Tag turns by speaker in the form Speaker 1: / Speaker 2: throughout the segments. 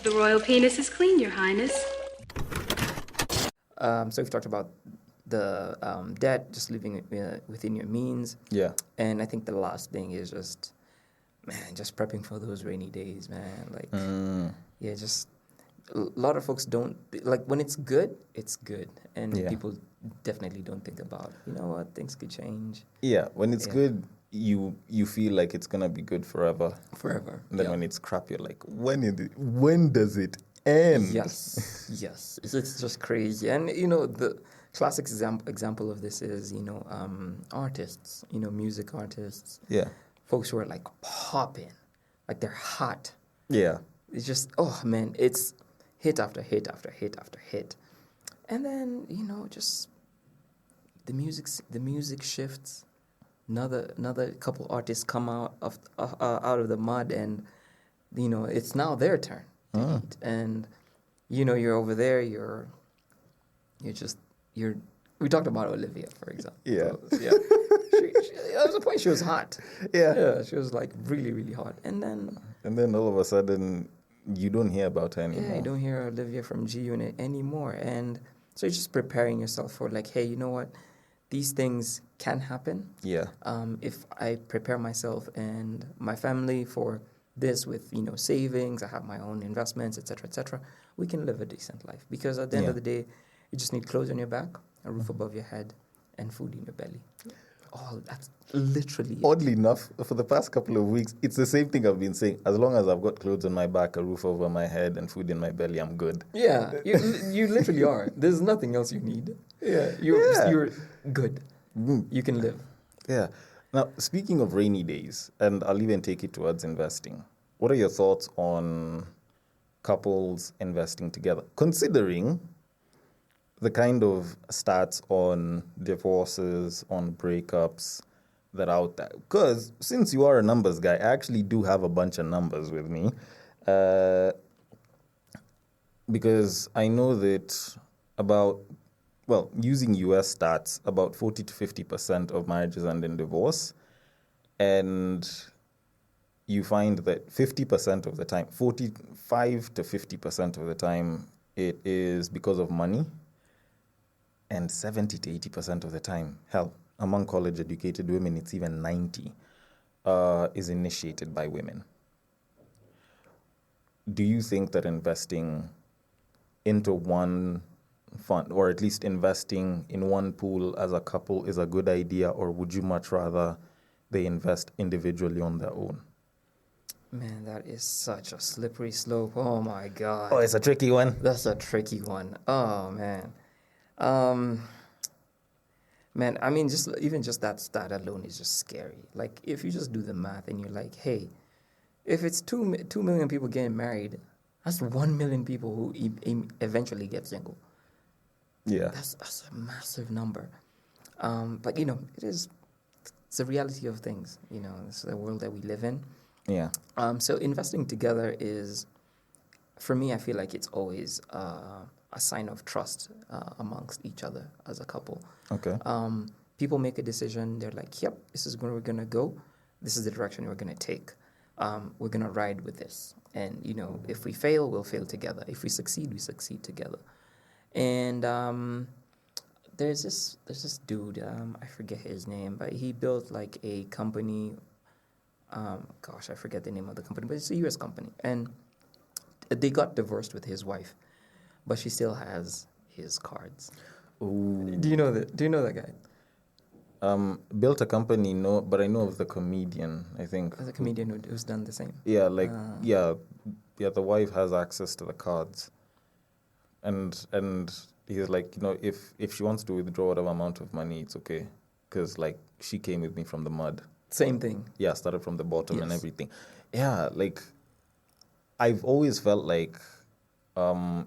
Speaker 1: The royal penis is clean, Your Highness.
Speaker 2: So we've talked about the debt, just living within your means.
Speaker 3: Yeah.
Speaker 2: And I think the last thing is just, man, just prepping for those rainy days, man. Like, yeah, just a lot of folks don't, like, when it's good, it's good. And
Speaker 3: Yeah.
Speaker 2: people definitely don't think about, you know what, things could change.
Speaker 3: Yeah, when it's
Speaker 2: Yeah.
Speaker 3: good, you feel like it's gonna be good forever.
Speaker 2: Forever.
Speaker 3: And then
Speaker 2: Yeah.
Speaker 3: when it's crap, you're like, when does it end?
Speaker 2: Yes, yes. It's just crazy. And, you know, the classic example of this is, you know, artists, you know, music artists.
Speaker 3: Yeah.
Speaker 2: Folks who are, like, popping. Like, they're hot.
Speaker 3: Yeah.
Speaker 2: It's just, oh, man, it's hit after hit after hit after hit. And then, you know, just the music shifts. Another couple artists come out of the mud, and, you know, it's now their turn to eat. And, you know, you're over there, you're we talked about Olivia, for example.
Speaker 3: Yeah.
Speaker 2: So, yeah. There was a point she was hot.
Speaker 3: Yeah.
Speaker 2: Yeah, she was, like, really, really hot. And then
Speaker 3: all of a sudden, you don't hear about her anymore.
Speaker 2: yeah, you don't hear Olivia from G Unit anymore. And so you're just preparing yourself for, like, hey, you know what? These things can happen.
Speaker 3: Yeah.
Speaker 2: If I prepare myself and my family for this with, you know, savings, I have my own investments, etc., we can live a decent life. Because at the end of the day, you just need clothes on your back, a roof above your head, and food in your belly. Oh, that's literally it.
Speaker 3: Oddly enough, for the past couple of weeks, it's the same thing I've been saying. As long as I've got clothes on my back, a roof over my head, and food in my belly, I'm good.
Speaker 2: Yeah, you literally are. There's nothing else you need. Yeah, you're good. You can live.
Speaker 3: Yeah. Now, speaking of rainy days, and I'll even take it towards investing, what are your thoughts on couples investing together? Considering the kind of stats on divorces, on breakups that are out there. Because since you are a numbers guy, I actually do have a bunch of numbers with me. Because I know that using US stats, about 40 to 50% of marriages end in divorce. And you find that 50% of the time, 45 to 50% of the time, it is because of money. And 70 to 80% of the time, hell, among college-educated women, it's even 90, is initiated by women. Do you think that investing into one fund, or at least investing in one pool as a couple, is a good idea, or would you much rather they invest individually on their own?
Speaker 2: Man, that is such a slippery slope. Oh, my God.
Speaker 3: Oh, it's a tricky one.
Speaker 2: That's a tricky one. Oh, man. Man, I mean, even just that stat alone is just scary. Like, if you just do the math and you're like, hey, if it's 2 million people getting married, that's 1 million people who eventually get single.
Speaker 3: Yeah.
Speaker 2: That's a massive number. But, you know, it's the reality of things. You know, it's the world that we live in.
Speaker 3: Yeah.
Speaker 2: So investing together is, for me, I feel like it's always a sign of trust amongst each other as a couple.
Speaker 3: Okay.
Speaker 2: People make a decision. They're like, yep, this is where we're going to go. This is the direction we're going to take. We're going to ride with this. And, you know, if we fail, we'll fail together. If we succeed, we succeed together. And there's this dude, I forget his name, but he built like a company. I forget the name of the company, but it's a U.S. company. And they got divorced with his wife, but she still has his cards.
Speaker 3: Ooh.
Speaker 2: Do you know that guy?
Speaker 3: Built a company, no, but I know of the comedian, I think.
Speaker 2: There's a comedian who's done the same.
Speaker 3: Yeah, the wife has access to the cards. And he's like, you know, if she wants to withdraw whatever amount of money, it's okay. Because, like, she came with me from the mud.
Speaker 2: Same thing.
Speaker 3: Yeah, started from the bottom and
Speaker 2: Yes.
Speaker 3: everything. Yeah, like, I've always felt like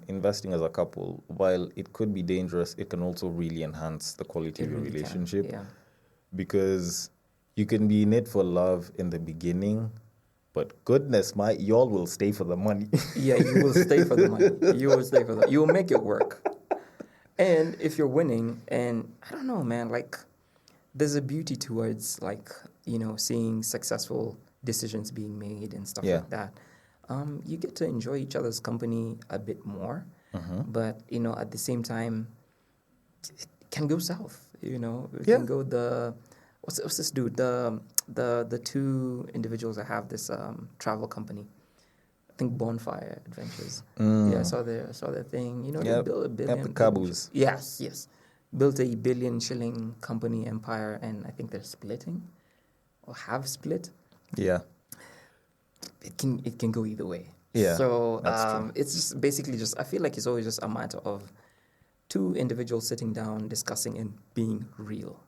Speaker 3: investing as a couple, while it could be dangerous, it can also really enhance the quality of your
Speaker 2: really
Speaker 3: relationship.
Speaker 2: Can, yeah.
Speaker 3: Because you can be in it for love in the beginning, but goodness, y'all will stay for the money.
Speaker 2: Yeah, you will stay for the money. You will stay for the. You will make it work. And if you're winning, and I don't know, man, like, there's a beauty towards, like, you know, seeing successful decisions being made and stuff
Speaker 3: Yeah.
Speaker 2: like that. you get to enjoy each other's company a bit more. But, at the same time, it can go south, It
Speaker 3: Yeah.
Speaker 2: can go what's this dude? The two individuals that have this travel company. I think Bonfire Adventures. Yeah, I saw their thing. They
Speaker 3: Yep.
Speaker 2: built a billion.
Speaker 3: The Caboose.
Speaker 2: Yes. Built a $1 billion shilling company empire, and I think they're splitting or have split.
Speaker 3: Yeah.
Speaker 2: It can go either way.
Speaker 3: Yeah,
Speaker 2: So
Speaker 3: that's true.
Speaker 2: it's just basically I feel like it's always just a matter of two individuals sitting down, discussing, and being real.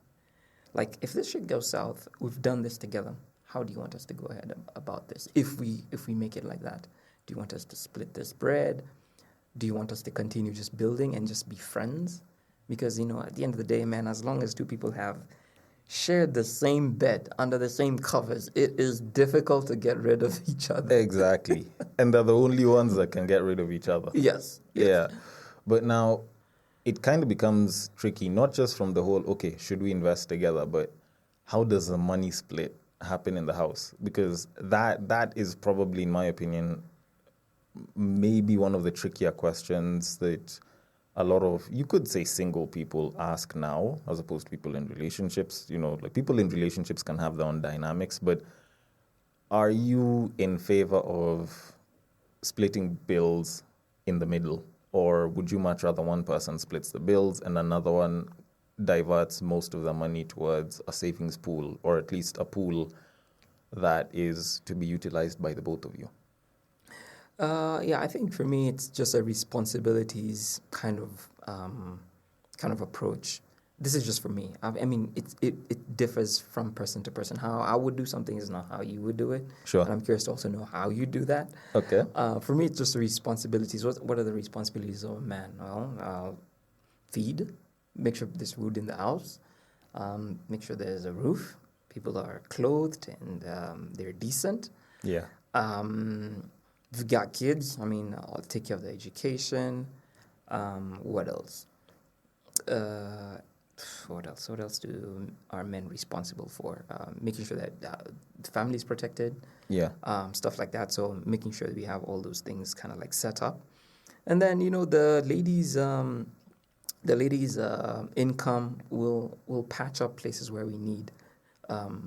Speaker 2: Like, if this shit goes south, we've done this together. How do you want us to go ahead about this? If we make it like that, do you want us to split this bread? Do you want us to continue just building and just be friends? Because, at the end of the day, man, as long as two people have shared the same bed under the same covers, it is difficult to get rid of each other.
Speaker 3: Exactly. And they're the only ones that can get rid of each other.
Speaker 2: Yes.
Speaker 3: Yeah. But now it kind of becomes tricky, not just from the whole, okay, should we invest together, but how does the money split happen in the house? Because that is probably, in my opinion, maybe one of the trickier questions that a lot of, you could say, single people ask now, as opposed to people in relationships. Like, people in relationships can have their own dynamics, but are you in favor of splitting bills in the middle? Or would you much rather one person splits the bills and another one diverts most of the money towards a savings pool, or at least a pool that is to be utilized by the both of you?
Speaker 2: I think for me it's just a responsibilities kind of approach. This is just for me. I mean, it differs from person to person. How I would do something is not how you would do it.
Speaker 3: Sure.
Speaker 2: And I'm curious to also know how you do that.
Speaker 3: Okay.
Speaker 2: For me, it's just the responsibilities. What are the responsibilities of a man? Well, feed, make sure there's food in the house, make sure there's a roof, people are clothed and they're decent.
Speaker 3: Yeah.
Speaker 2: If you've got kids, I'll take care of the education. What else? What else are men responsible for? Making sure that the family is protected.
Speaker 3: Yeah.
Speaker 2: Stuff like that. So making sure that we have all those things kind of like set up. And then, the ladies' income will patch up places where we need, or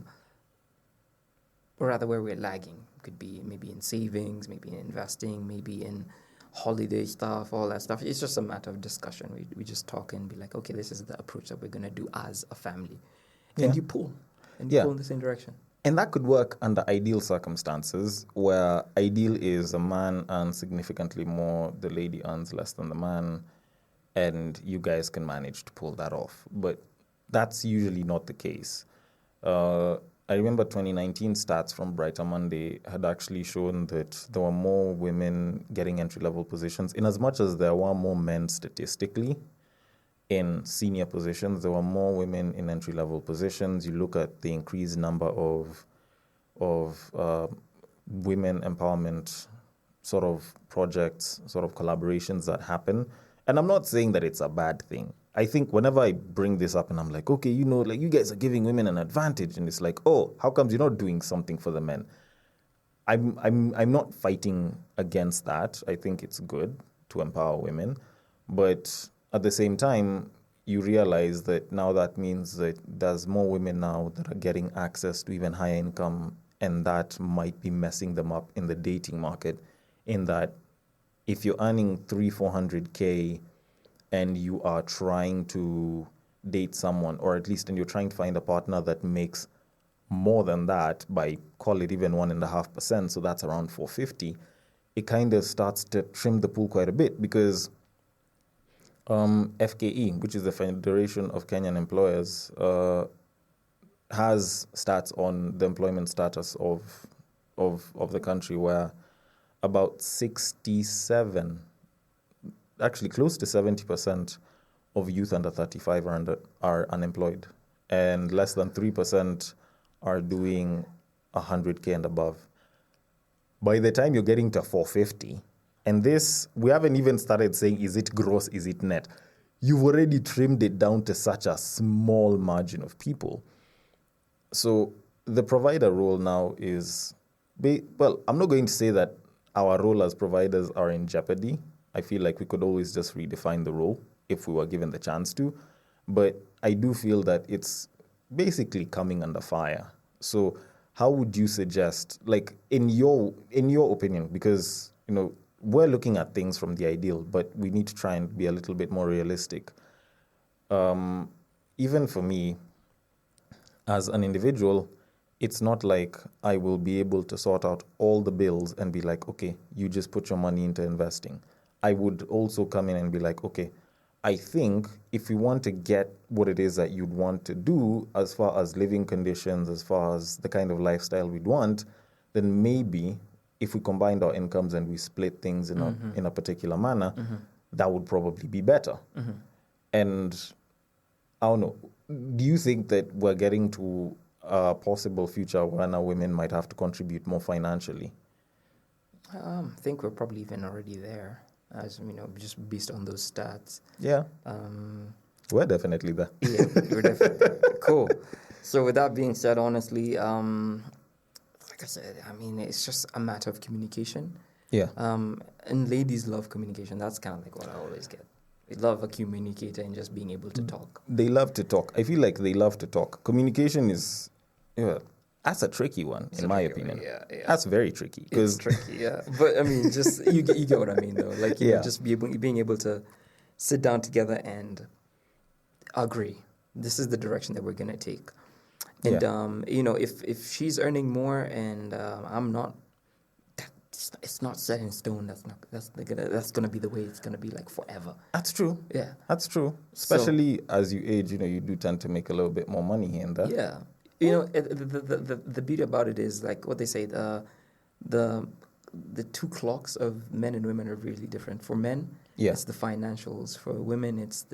Speaker 2: rather where we're lagging. Could be maybe in savings, maybe in investing, maybe in holiday stuff, all that stuff. It's just a matter of discussion. We just talk and be like, okay, this is the approach that we're going to do as a family.
Speaker 3: Yeah.
Speaker 2: And you pull in the same direction.
Speaker 3: And that could work under ideal circumstances, where ideal is a man earns significantly more, the lady earns less than the man, and you guys can manage to pull that off. But that's usually not the case. I remember 2019 stats from Brighter Monday had actually shown that there were more women getting entry-level positions. In as much as there were more men statistically in senior positions, there were more women in entry-level positions. You look at the increased number of women empowerment sort of projects, sort of collaborations that happen. And I'm not saying that it's a bad thing. I think whenever I bring this up and I'm like, okay, like, you guys are giving women an advantage, and it's like, oh, how comes you're not doing something for the men? I'm not fighting against that. I think it's good to empower women, but at the same time, you realize that now that means that there's more women now that are getting access to even higher income, and that might be messing them up in the dating market, in that if you're earning 300-400K and you are trying to date someone, or at least, and you're trying to find a partner that makes more than that by, call it even 1.5%, so that's around 450, it kind of starts to trim the pool quite a bit, because FKE, which is the Federation of Kenyan Employers, has stats on the employment status of the country, where about 67, actually close to 70% of youth under 35 are unemployed, and less than 3% are doing 100K and above. By the time you're getting to 450, and this, we haven't even started saying, is it gross, is it net? You've already trimmed it down to such a small margin of people. So the provider role now is, well, I'm not going to say that our role as providers are in jeopardy. I feel like we could always just redefine the role if we were given the chance to. But I do feel that it's basically coming under fire. So how would you suggest, like in your opinion, because we're looking at things from the ideal, but we need to try and be a little bit more realistic. Even for me, as an individual, it's not like I will be able to sort out all the bills and be like, okay, you just put your money into investing. I would also come in and be like, okay, I think if you want to get what it is that you'd want to do as far as living conditions, as far as the kind of lifestyle we'd want, then maybe if we combined our incomes and we split things in a particular manner, that would probably be better. And I don't know, do you think that we're getting to a possible future where now women might have to contribute more financially?
Speaker 2: I think we're probably even already there, as just based on those stats.
Speaker 3: Yeah. We're definitely there.
Speaker 2: Yeah, we're definitely there. Cool. So with that being said, honestly, like I said, it's just a matter of communication.
Speaker 3: Yeah.
Speaker 2: And ladies love communication. That's kind of like what I always get. They love a communicator and just being able to talk.
Speaker 3: They love to talk. I feel like they love to talk. Communication is, that's a tricky one, in my opinion.
Speaker 2: Yeah.
Speaker 3: That's very tricky.
Speaker 2: It's tricky, yeah. But just you get what I mean, though. Like, just being able to sit down together and agree. This is the direction that we're gonna take. And if she's earning more and I'm not, it's not set in stone. That's gonna be the way it's gonna be like forever.
Speaker 3: That's true.
Speaker 2: Yeah,
Speaker 3: that's true. Especially as you age, you do tend to make a little bit more money here and there.
Speaker 2: Yeah, the beauty about it is like what they say. The two clocks of men and women are really different. For men, it's the financials. For women, it's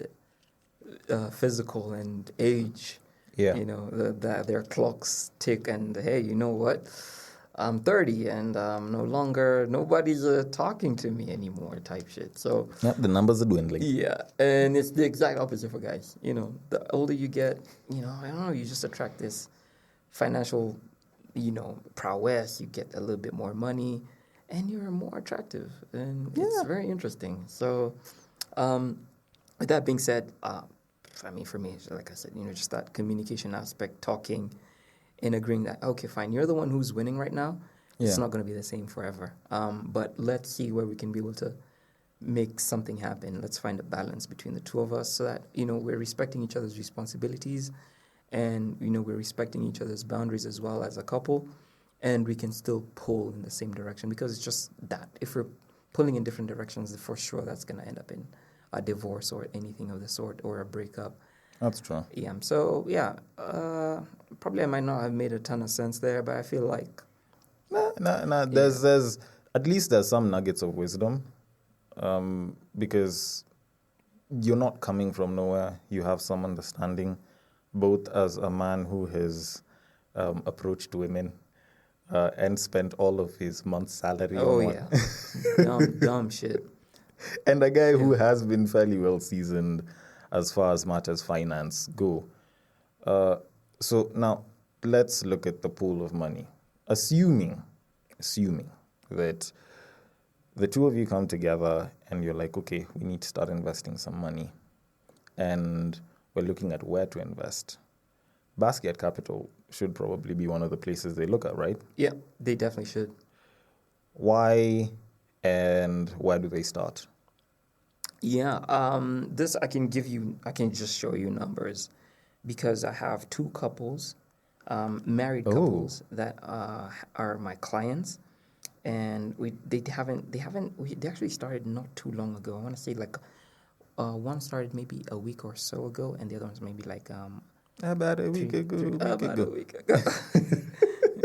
Speaker 2: the physical and age.
Speaker 3: Yeah,
Speaker 2: their clocks tick, and hey, you know what? I'm 30 and nobody's talking to me anymore type shit. So
Speaker 3: the numbers are dwindling.
Speaker 2: Yeah, and it's the exact opposite for guys. The older you get, I don't know, you just attract this financial, prowess. You get a little bit more money and you're more attractive. And it's very interesting. So with that being said, for me, like I said, just that communication aspect, talking and agreeing that, okay, fine, you're the one who's winning right now. It's not going to be the same forever. But let's see where we can be able to make something happen. Let's find a balance between the two of us so that, we're respecting each other's responsibilities and, we're respecting each other's boundaries as well as a couple. And we can still pull in the same direction because it's just that. If we're pulling in different directions, for sure that's going to end up in a divorce or anything of the sort or a breakup.
Speaker 3: That's true.
Speaker 2: Yeah. So, probably I might not have made a ton of sense there, but I feel like...
Speaker 3: No. There's at least there's some nuggets of wisdom because you're not coming from nowhere. You have some understanding, both as a man who has approached women and spent all of his month's salary on one.
Speaker 2: dumb shit.
Speaker 3: And a guy who has been fairly well seasoned as far as matters finance go. So now let's look at the pool of money. Assuming that the two of you come together and you're like, okay, we need to start investing some money. And we're looking at where to invest. Basquiat Capital should probably be one of the places they look at, right?
Speaker 2: Yeah, they definitely should.
Speaker 3: Why and where do they start?
Speaker 2: Yeah, this I can just show you numbers because I have two couples, married couples that are my clients, and they actually started not too long ago. I want to say like one started maybe a week or so ago, and the other one's maybe like
Speaker 3: about a week ago.
Speaker 2: A week ago.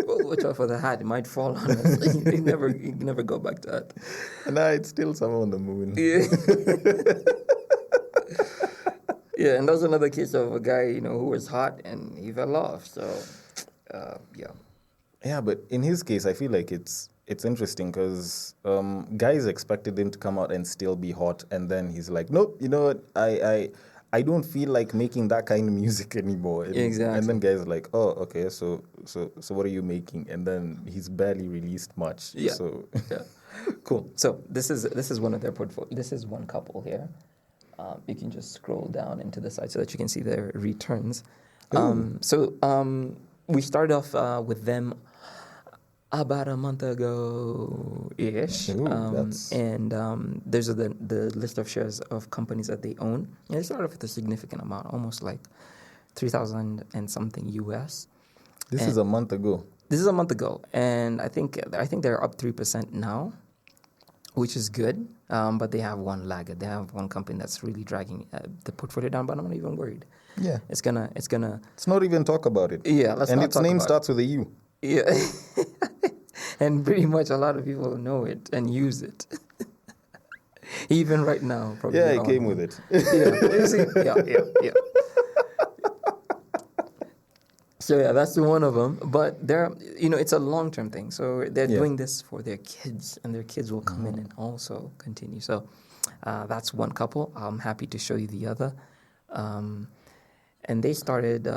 Speaker 2: Well, watch out for the hat; it might fall on us. You never go back to that.
Speaker 3: No, it's still somewhere on the moon.
Speaker 2: Yeah. Yeah, and that's another case of a guy, who was hot and he fell off. So, yeah. Yeah,
Speaker 3: but in his case, I feel like it's interesting because guys expected him to come out and still be hot, and then he's like, nope, you know what? I I don't feel like making that kind of music anymore.
Speaker 2: Exactly.
Speaker 3: And then guys are like, oh, okay, so what are you making? And then he's barely released much.
Speaker 2: Yeah.
Speaker 3: So
Speaker 2: Yeah. Cool. So this is one of their portfolio. This is one couple here. You can just scroll down into the site so that you can see their returns. We started off with them about a month ago-ish. There's the list of shares of companies that they own. And they started off with a significant amount, almost like 3,000 and something US.
Speaker 3: This is a month ago.
Speaker 2: This is a month ago, and I think they're up 3% now, which is good. But they have one laggard. They have one company that's really dragging the portfolio down. But I'm not even worried.
Speaker 3: Yeah,
Speaker 2: it's gonna.
Speaker 3: Let's not even talk about it.
Speaker 2: Yeah, let's not talk about it. And
Speaker 3: its name starts with a U.
Speaker 2: Yeah, and pretty much a lot of people know it and use it. Even right now, probably.
Speaker 3: Yeah, it came with it.
Speaker 2: Yeah. So yeah, that's one of them. But it's a long-term thing. So they're doing this for their kids, and their kids will come in and also continue. So that's one couple. I'm happy to show you the other. And they started.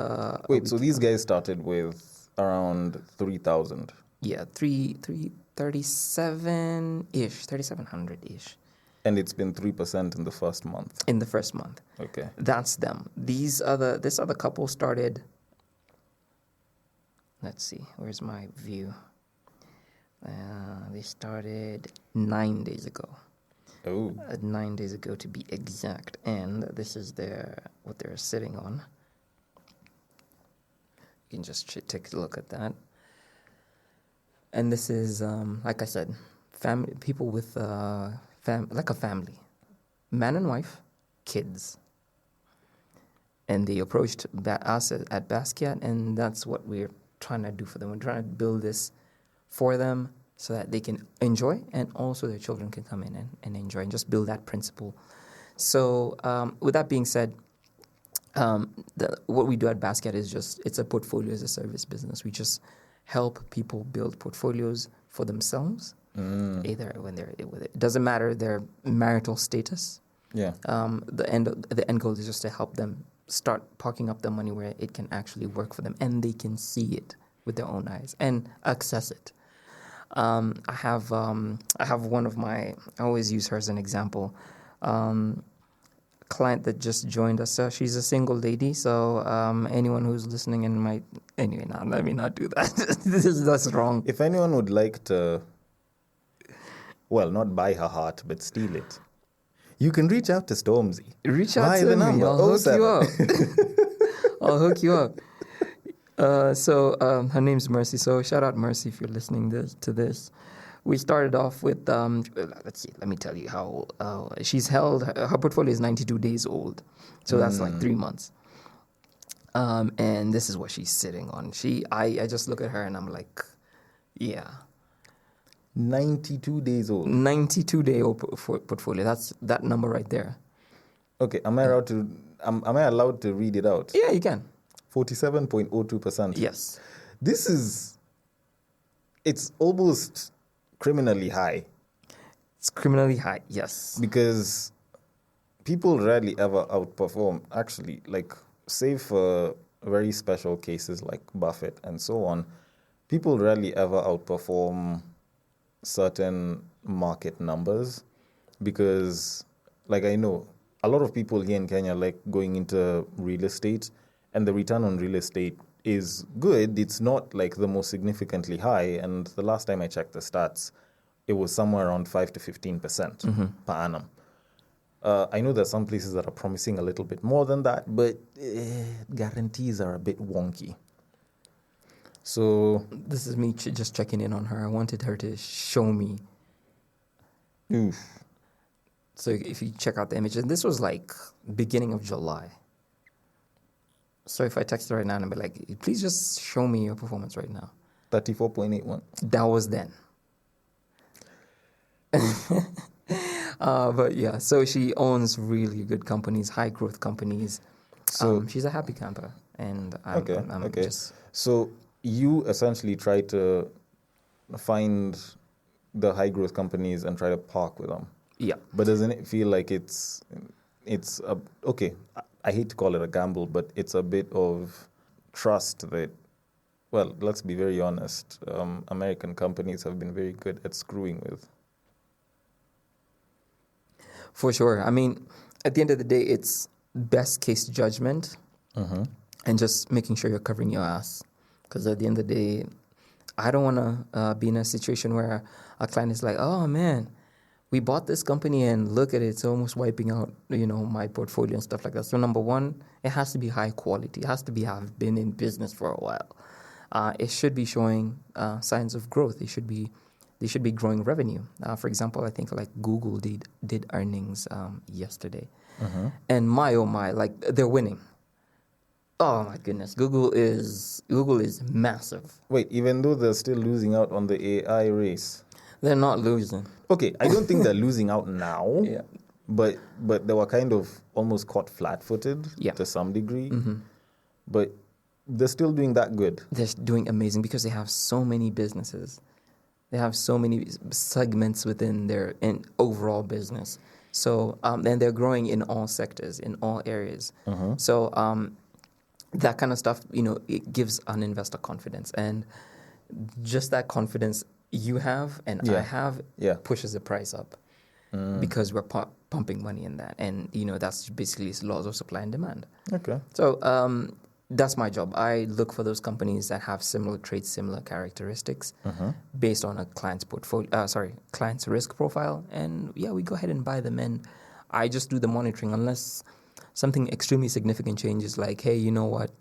Speaker 3: Wait, so these guys started with around 3,000.
Speaker 2: Yeah, 3,37-ish, 3,700-ish.
Speaker 3: And it's been 3% in the first month.
Speaker 2: In the first month.
Speaker 3: Okay.
Speaker 2: That's them. This other couple started. Let's see, where's my view? They started 9 days ago.
Speaker 3: Oh.
Speaker 2: 9 days ago to be exact. And this is what they're sitting on. You can just take a look at that. And this is, like I said, people with like a family. Man and wife, kids. And they approached us at Basquiat, and that's what we're trying to do for them. We're trying to build this for them so that they can enjoy, and also their children can come in and enjoy, and just build that principle. So with that being said, what we do at Basquiat is it's a portfolio as a service business. We just help people build portfolios for themselves, either when it doesn't matter their marital status.
Speaker 3: Yeah.
Speaker 2: The end goal is just to help them start parking up the money where it can actually work for them, and they can see it with their own eyes and access it. I have one of my. I always use her as an example. Client that just joined us. She's a single lady, so anyone who's listening and might anyway. Now let me not do that. That's wrong.
Speaker 3: If anyone would like to, well, not buy her heart, but steal it, you can reach out to Stomzy.
Speaker 2: Reach out to me. I'll hook you up. I'll hook you up. So her name's Mercy. So shout out Mercy if you're listening to this. We started off with, let's see, let me tell you how she's held, her portfolio is 92 days old. So that's like 3 months. And this is what she's sitting on. I just look at her and I'm like, yeah.
Speaker 3: 92 days old.
Speaker 2: 92-day old portfolio. That's that number right there.
Speaker 3: Okay, am I allowed to read it out?
Speaker 2: Yeah, you can.
Speaker 3: 47.02%.
Speaker 2: Yes.
Speaker 3: It's almost criminally high.
Speaker 2: It's criminally high, yes.
Speaker 3: Because people rarely ever outperform, actually, like, save for very special cases like Buffett and so on, people rarely ever outperform certain market numbers because, like, I know a lot of people here in Kenya like going into real estate, and the return on real estate is good. It's not like the most significantly high, and the last time I checked the stats, it was somewhere around 5 to 15% per annum. I know there's some places that are promising a little bit more than that, but guarantees are a bit wonky. So
Speaker 2: this is me just checking in on her. I wanted her to show me.
Speaker 3: Oof.
Speaker 2: So if you check out the images, this was like beginning of July. So if I text her right now and be like, please just show me your performance right now.
Speaker 3: 34.81.
Speaker 2: That was then. But yeah, so she owns really good companies, high growth companies. So she's a happy camper, and I'm just.
Speaker 3: So you essentially try to find the high growth companies and try to park with them.
Speaker 2: Yeah.
Speaker 3: But doesn't it feel like it's it's okay. I hate to call it a gamble, but it's a bit of trust that. Well, let's be very honest. American companies have been very good at screwing with.
Speaker 2: For sure. I mean, at the end of the day, it's best case judgment and just making sure you're covering your ass. Because at the end of the day, I don't want to be in a situation where a client is like, oh, man, we bought this company and look at it, it's almost wiping out, my portfolio and stuff like that. So number one, it has to be high quality. It has to be have been in business for a while. It should be showing signs of growth. They should be growing revenue. For example, I think like Google did earnings yesterday, and my oh my, like they're winning. Oh my goodness, Google is massive.
Speaker 3: Wait, even though they're still losing out on the AI race.
Speaker 2: They're not losing.
Speaker 3: Okay, I don't think they're losing out now.
Speaker 2: Yeah.
Speaker 3: But they were kind of almost caught flat-footed to some degree. But they're still doing that good.
Speaker 2: They're doing amazing because they have so many businesses. They have so many segments within their overall business. So and they're growing in all sectors, in all areas. So that kind of stuff, it gives an investor confidence, and just that confidence you have and I have pushes the price up because we're pumping money in that, and that's basically laws of supply and demand.
Speaker 3: Okay.
Speaker 2: So that's my job. I look for those companies that have similar traits, similar characteristics, based on a client's client's risk profile, and we go ahead and buy them. And I just do the monitoring unless something extremely significant changes. Like, hey, you know what?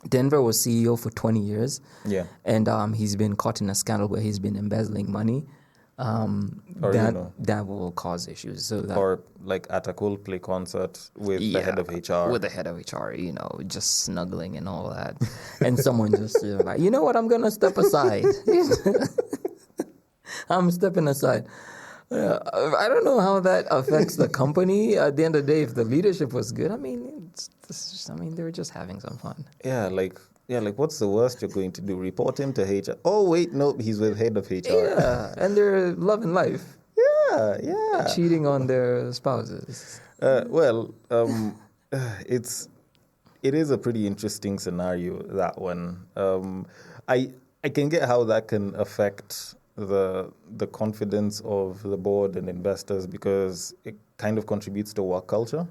Speaker 2: Denver was CEO for 20 years. Yeah. And he's been caught in a scandal where he's been embezzling money. That will cause issues. So
Speaker 3: or like at a Coldplay concert with the head of HR.
Speaker 2: With the head of HR, just snuggling and all that. And someone just like, you know what, I'm going to step aside. I'm stepping aside. I don't know how that affects the company. At the end of the day, if the leadership was good, they were just having some fun.
Speaker 3: Like what's the worst you're going to do? Report him to HR. Oh, wait, no, he's with head of HR.
Speaker 2: Yeah, and they're loving life.
Speaker 3: Yeah.
Speaker 2: Cheating on their spouses.
Speaker 3: It is a pretty interesting scenario, that one. I can get how that can affect the confidence of the board and investors, because it kind of contributes to work culture.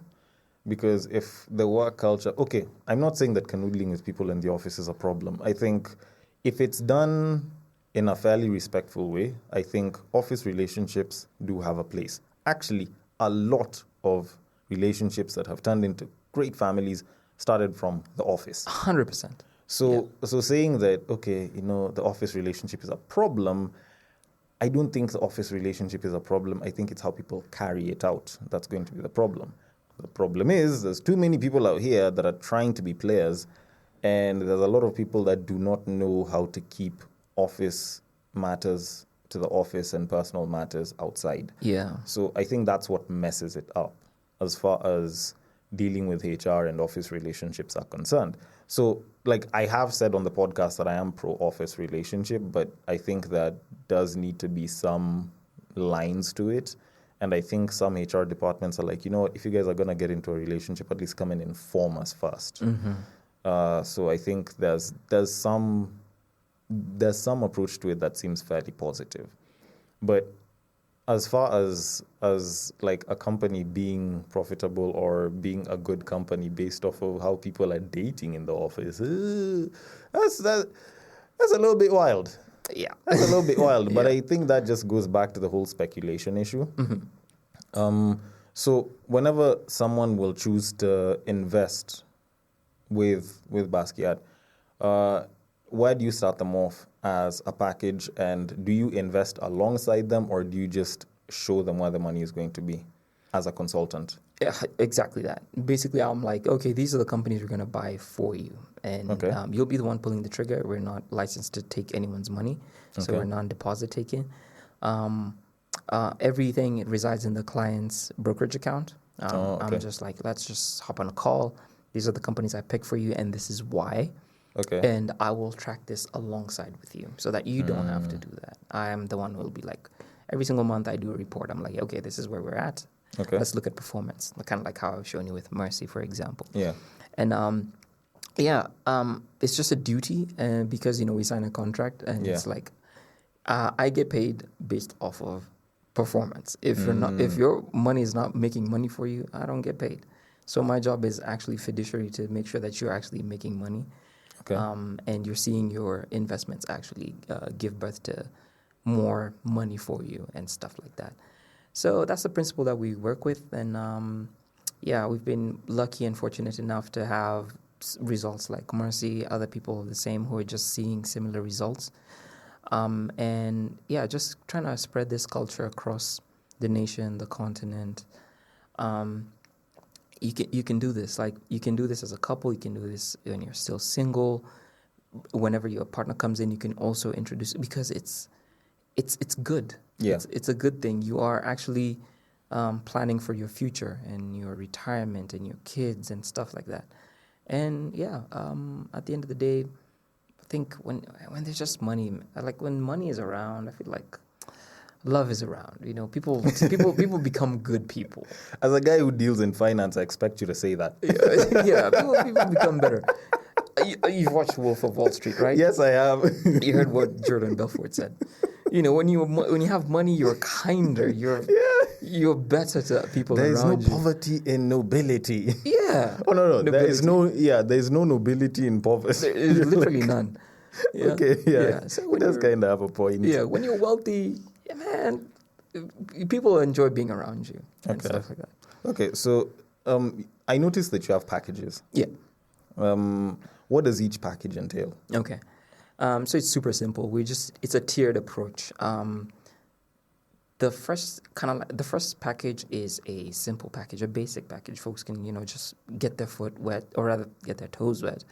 Speaker 3: Because if the work culture, okay, I'm not saying that canoodling with people in the office is a problem. I think if it's done in a fairly respectful way, I think office relationships do have a place. Actually, a lot of relationships that have turned into great families started from the office.
Speaker 2: 100%.
Speaker 3: So saying that, okay, the office relationship is a problem, I don't think the office relationship is a problem. I think it's how people carry it out that's going to be the problem. The problem is there's too many people out here that are trying to be players, and there's a lot of people that do not know how to keep office matters to the office and personal matters outside.
Speaker 2: Yeah.
Speaker 3: So I think that's what messes it up as far as dealing with HR and office relationships are concerned. So, like I have said on the podcast that I am pro-office relationship, but I think that does need to be some lines to it. And I think some HR departments are like, if you guys are going to get into a relationship, at least come and inform us first. So I think there's some approach to it that seems fairly positive. But as far as like a company being profitable or being a good company based off of how people are dating in the office, that's a little bit wild.
Speaker 2: Yeah.
Speaker 3: That's a little bit wild, but I think that just goes back to the whole speculation issue. So whenever someone will choose to invest with Basquiat, where do you start them off as a package, and do you invest alongside them, or do you just show them where the money is going to be as a consultant?
Speaker 2: Yeah, exactly that. Basically, I'm like, okay, these are the companies we're going to buy for you. And you'll be the one pulling the trigger. We're not licensed to take anyone's money, so we're non-deposit taking. Everything resides in the client's brokerage account. I'm just like, let's just hop on a call. These are the companies I pick for you, and this is why. Okay. And I will track this alongside with you so that you don't have to do that. I am the one who will be like, every single month I do a report. I'm like, okay, this is where we're at.
Speaker 3: Okay.
Speaker 2: Let's look at performance, kind of like how I've shown you with Mercy, for example.
Speaker 3: Yeah.
Speaker 2: And it's just a duty, because we sign a contract, and it's like I get paid based off of performance. If your money is not making money for you, I don't get paid. So my job is actually fiduciary to make sure that you're actually making money, and you're seeing your investments actually give birth to more money for you and stuff like that. So that's the principle that we work with, and we've been lucky and fortunate enough to have results like Mercy, other people the same who are just seeing similar results. Just trying to spread this culture across the nation, the continent. You can do this. Like, you can do this as a couple. You can do this when you're still single. Whenever your partner comes in, you can also introduce it, because it's good.
Speaker 3: Yeah.
Speaker 2: It's a good thing. You are actually planning for your future and your retirement and your kids and stuff like that. And at the end of the day, I think when there's just money, like when money is around, I feel like love is around. People become good people.
Speaker 3: As a guy who deals in finance, I expect you to say that.
Speaker 2: People become better. You've watched Wolf of Wall Street, right?
Speaker 3: Yes, I have.
Speaker 2: You heard what Jordan Belfort said. When you have money, you're kinder. You're better to people around you.
Speaker 3: There is no poverty in nobility.
Speaker 2: Yeah.
Speaker 3: Oh no.
Speaker 2: Nobility.
Speaker 3: There is no nobility in poverty.
Speaker 2: There is literally none. Yeah.
Speaker 3: Okay. Yeah.
Speaker 2: So
Speaker 3: it does kind of have a point.
Speaker 2: Yeah. When you're wealthy, man, people enjoy being around you and stuff like that.
Speaker 3: Okay. So, I noticed that you have packages.
Speaker 2: Yeah.
Speaker 3: What does each package entail?
Speaker 2: Okay. So it's super simple. It's a tiered approach. The first package is a simple package, a basic package. Folks can, just get their foot wet, or rather get their toes wet,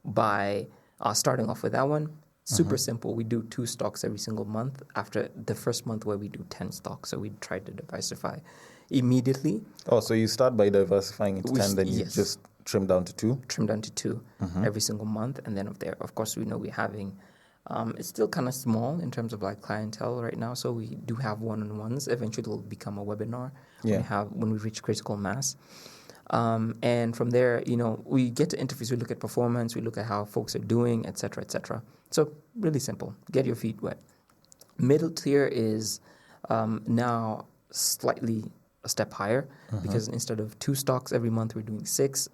Speaker 2: by starting off with that one. Super simple. We do 2 stocks every single month. After the first month, where we do 10 stocks, so we try to diversify immediately.
Speaker 3: Oh, so you start by diversifying into 10, then you just trim down to 2?
Speaker 2: Trim down to 2 every single month. And then of course, we're having, it's still kind of small in terms of like clientele right now. So we do have one-on-ones. Eventually it'll become a webinar when we reach critical mass. And from there, we get to interviews, we look at performance, we look at how folks are doing, et cetera, et cetera. So really simple. Get your feet wet. Middle tier is now slightly a step higher, because instead of 2 stocks every month, we're doing 6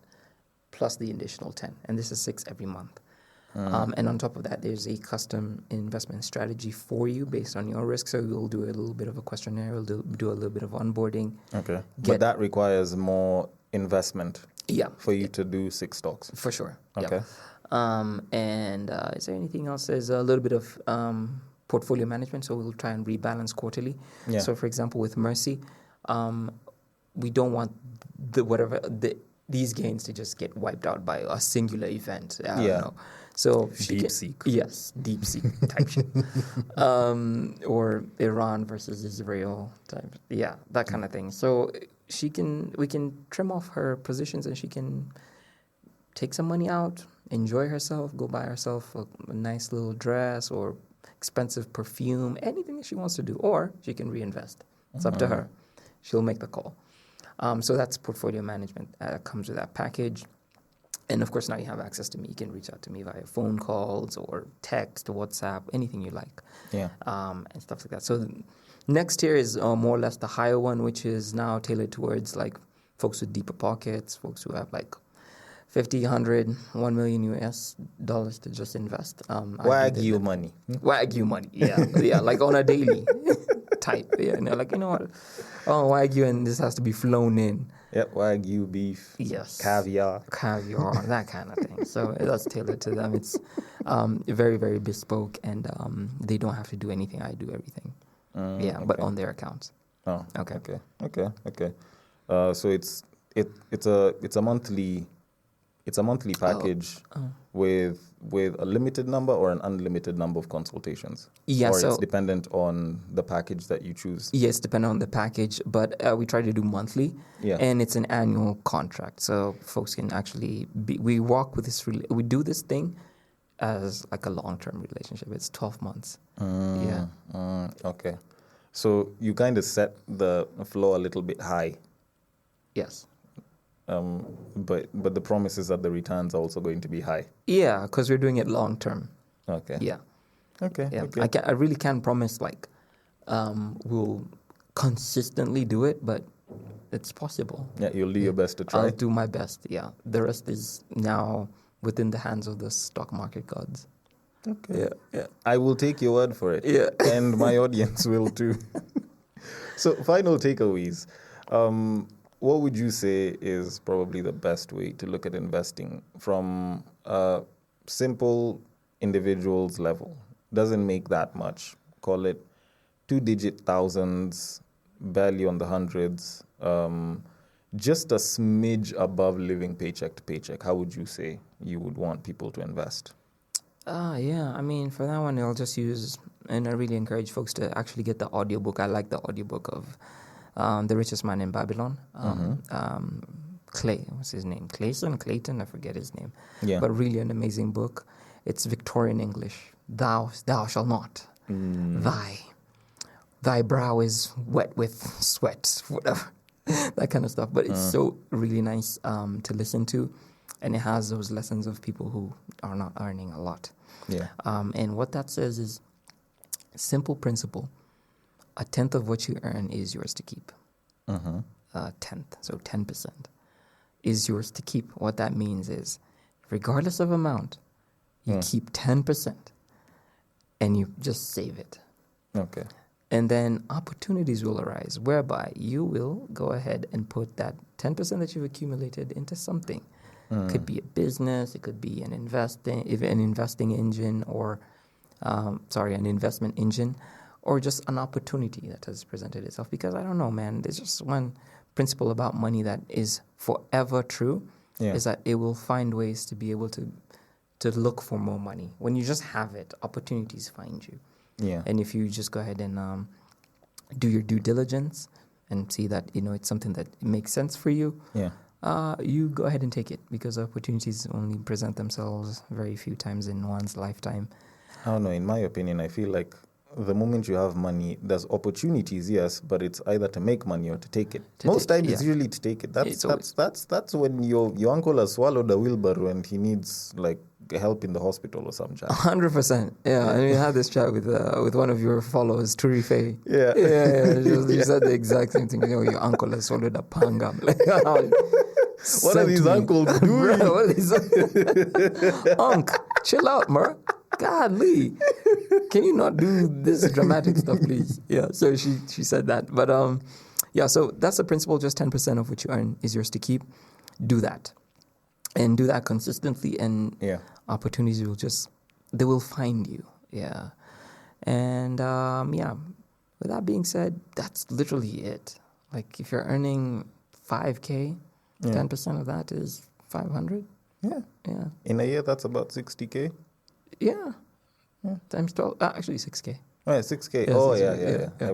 Speaker 2: plus the additional 10. And this is 6 every month. And on top of that, there's a custom investment strategy for you based on your risk. So we'll do a little bit of a questionnaire. We'll do a little bit of onboarding.
Speaker 3: Okay. But that requires more investment for you to do 6 stocks.
Speaker 2: For sure.
Speaker 3: Okay.
Speaker 2: Is there anything else? There's a little bit of portfolio management. So we'll try and rebalance quarterly. Yeah. So, for example, with Mercy, we don't want these gains to just get wiped out by a singular event. I don't know. So
Speaker 3: DeepSeek.
Speaker 2: Yes, DeepSeek type shit. Or Iran versus Israel type. Yeah, that kind of thing. So we can trim off her positions, and she can take some money out, enjoy herself, go buy herself a nice little dress or expensive perfume, anything that she wants to do. Or she can reinvest. It's up to her. She'll make the call. So that's portfolio management that comes with that package. And of course, now you have access to me. You can reach out to me via phone calls or text, WhatsApp, anything you like. Yeah. And stuff like that. So the next tier is more or less the higher one, which is now tailored towards like folks with deeper pockets, folks who have like 50, 100, $1 million US dollars to just invest.
Speaker 3: Wagyu money.
Speaker 2: Wagyu money, yeah, like on a daily type. Yeah, and they're like, you know what? Oh, Wagyu, and this has to be flown in.
Speaker 3: Yep, Wagyu beef.
Speaker 2: Yes.
Speaker 3: Caviar,
Speaker 2: that kind of thing. So that's tailored to them. It's very, very bespoke, and they don't have to do anything. I do everything. But on their accounts.
Speaker 3: Oh, okay. So it's a monthly. It's a monthly package with a limited number or an unlimited number of consultations. Yeah, or it's dependent on the package that you choose.
Speaker 2: Yes, depending on the package, but we try to do monthly. Yeah. And it's an annual contract, so folks can actually we walk with this. We do this thing as like a long-term relationship. It's 12 months.
Speaker 3: Okay. So you kind of set the floor a little bit high.
Speaker 2: Yes.
Speaker 3: But the promise is that the returns are also going to be high.
Speaker 2: Yeah, because we're doing it long term.
Speaker 3: Okay.
Speaker 2: Yeah.
Speaker 3: Okay.
Speaker 2: Yeah.
Speaker 3: Okay.
Speaker 2: I really can't promise we'll consistently do it, but it's possible.
Speaker 3: Yeah, you'll do your best to try.
Speaker 2: I'll do my best. Yeah. The rest is now within the hands of the stock market gods.
Speaker 3: Okay.
Speaker 2: Yeah. Yeah.
Speaker 3: I will take your word for it.
Speaker 2: Yeah.
Speaker 3: And my audience will too. So, final takeaways. What would you say is probably the best way to look at investing from a simple individual's level? Doesn't make that much. Call it 2-digit thousands, barely on the hundreds, just a smidge above living paycheck to paycheck. How would you say you would want people to invest?
Speaker 2: Yeah, I mean, for that one, I'll just use, and I really encourage folks to actually get the audiobook. I like the audiobook of The Richest Man in Babylon. Clay, what's his name? Clayton, I forget his name.
Speaker 3: Yeah.
Speaker 2: But really an amazing book. It's Victorian English. Thou shalt not. Thy brow is wet with sweat, whatever. That kind of stuff. But it's so really nice to listen to. And it has those lessons of people who are not earning a lot.
Speaker 3: Yeah.
Speaker 2: And what that says is, simple principle, 1/10 of what you earn is yours to keep. 1/10, so 10% is yours to keep. What that means is, regardless of amount, you keep 10% and you just save it.
Speaker 3: Okay.
Speaker 2: And then opportunities will arise whereby you will go ahead and put that 10% that you've accumulated into something. It could be a business, it could be an investing engine, or an investment engine, or just an opportunity that has presented itself. Because I don't know, man, there's just one principle about money that is forever true, is that it will find ways to be able to look for more money. When you just have it, opportunities find you.
Speaker 3: Yeah.
Speaker 2: And if you just go ahead and do your due diligence and see that, it's something that makes sense for you, you go ahead and take it, because opportunities only present themselves very few times in one's lifetime.
Speaker 3: I don't know. In my opinion, I feel like the moment you have money, there's opportunities, yes, but it's either to make money or to take it. Most times it's usually to take it. That's when your uncle has swallowed a wheelbarrow and he needs like help in the hospital or something.
Speaker 2: 100%. Yeah, and we had this chat with one of your followers, Turife.
Speaker 3: Yeah.
Speaker 2: You said the exact same thing. Your uncle has swallowed a panga.
Speaker 3: What are these uncles doing?
Speaker 2: Unc, chill out, bro. Godly. Can you not do this dramatic stuff, please? Yeah, so she said that. But so that's the principle. Just 10% of what you earn is yours to keep. Do that. And do that consistently, and opportunities they will find you. Yeah. And with that being said, that's literally it. Like if you're earning 5K, 10% of that is 500.
Speaker 3: Yeah.
Speaker 2: Yeah.
Speaker 3: In a year, that's about 60K.
Speaker 2: Yeah. Times 12. Actually, 6K.
Speaker 3: Oh, yeah, 6K.
Speaker 2: Yeah,
Speaker 3: oh,
Speaker 2: 6K.
Speaker 3: Yeah.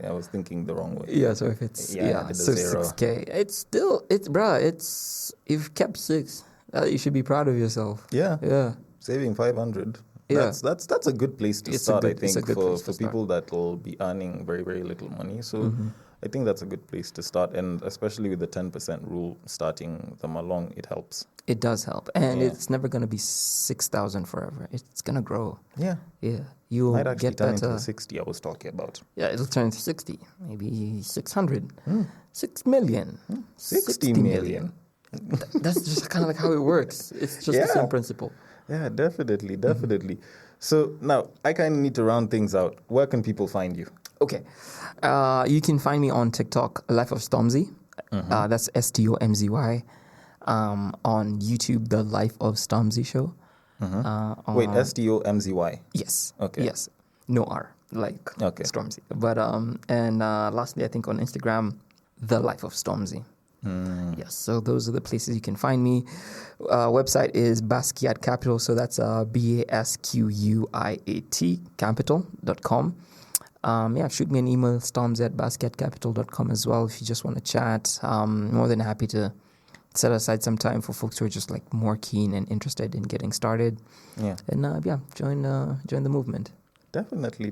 Speaker 3: I was thinking the wrong way.
Speaker 2: Yeah, so if it's so 6K, it's you've kept 6. You should be proud of yourself.
Speaker 3: Yeah.
Speaker 2: Yeah.
Speaker 3: Saving 500.
Speaker 2: Yeah.
Speaker 3: That's a good place to start, I think, for people that will be earning very, very little money. So I think that's a good place to start, and especially with the 10% rule, starting them along, it helps.
Speaker 2: It does help, and it's never going to be 6,000 forever. It's going to grow.
Speaker 3: Yeah.
Speaker 2: You'll
Speaker 3: might actually
Speaker 2: get
Speaker 3: turn
Speaker 2: that,
Speaker 3: into the 60 I was talking about.
Speaker 2: Yeah, it'll turn to 60, maybe 600, 6 million,
Speaker 3: 60 million.
Speaker 2: That's just kind of like how it works. It's just the same principle.
Speaker 3: Yeah, definitely. So now I kind of need to round things out. Where can people find you?
Speaker 2: Okay. You can find me on TikTok, Life of Stomzy. That's Stomzy. On YouTube, The Life of Stomzy Show.
Speaker 3: Wait, Stomzy?
Speaker 2: Yes.
Speaker 3: Okay.
Speaker 2: Yes. No R, like Stormzy. But and lastly, I think on Instagram, The Life of Stormzy. Yes, so those are the places you can find me. Website is Basquiat Capital, so that's BASQUIAT capital.com. Shoot me an email, stormzy@basquiatcapital.com as well if you just want to chat. More than happy to set aside some time for folks who are just like more keen and interested in getting started.
Speaker 3: Yeah.
Speaker 2: And join the movement.
Speaker 3: Definitely.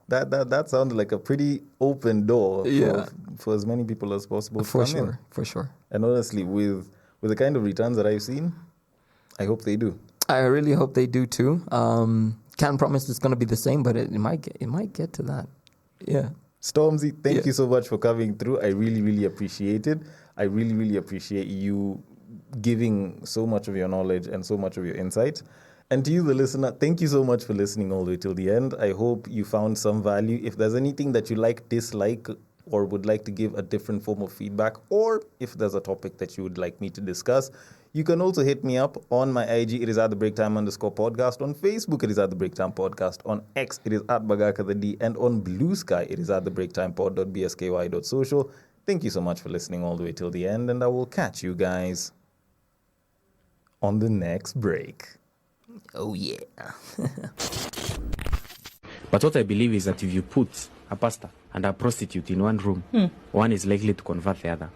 Speaker 3: That sounded like a pretty open door for as many people as possible to come in.
Speaker 2: For sure.
Speaker 3: And honestly, with the kind of returns that I've seen, I hope they do.
Speaker 2: I really hope they do too. Can't promise it's going to be the same, but it might get to that. Yeah.
Speaker 3: Stomzy, thank you so much for coming through. I really, really appreciate it. I really, really appreciate you giving so much of your knowledge and so much of your insight. And to you, the listener, thank you so much for listening all the way till the end. I hope you found some value. If there's anything that you like, dislike, or would like to give a different form of feedback, or if there's a topic that you would like me to discuss, you can also hit me up on my IG. It is at the Breaktime _podcast. On Facebook, it is at the Breaktime Podcast. On X, it is at Bagaka the D. And on Bluesky, it is at the breaktimepod.bsky.social. Thank you so much for listening all the way till the end, and I will catch you guys on the next break.
Speaker 2: Oh, yeah.
Speaker 4: But what I believe is that if you put a pastor and a prostitute in one room, one is likely to convert the other.